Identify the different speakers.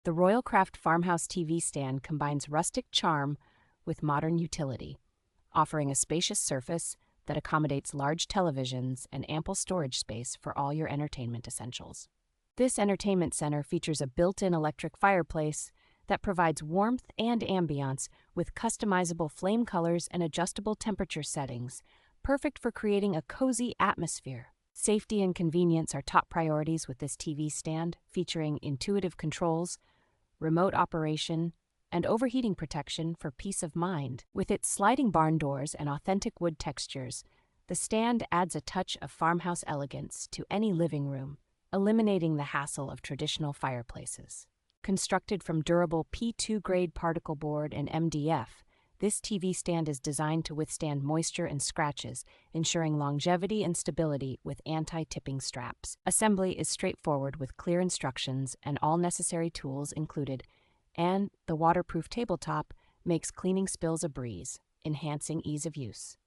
Speaker 1: The RoyalCraft Farmhouse TV Stand combines rustic charm with modern utility, offering a spacious surface that accommodates large televisions and ample storage space for all your entertainment essentials. This entertainment center features a built-in electric fireplace that provides warmth and ambiance with customizable flame colors and adjustable temperature settings, perfect for creating a cozy atmosphere. Safety and convenience are top priorities with this TV stand, featuring intuitive controls, remote operation, and overheating protection for peace of mind. With its sliding barn doors and authentic wood textures, the stand adds a touch of farmhouse elegance to any living room, eliminating the hassle of traditional fireplaces. Constructed from durable P2 grade particleboard and MDF, this TV stand is designed to withstand moisture and scratches, ensuring longevity and stability with anti-tipping straps. Assembly is straightforward with clear instructions and all necessary tools included, and the waterproof tabletop makes cleaning spills a breeze, enhancing ease of use.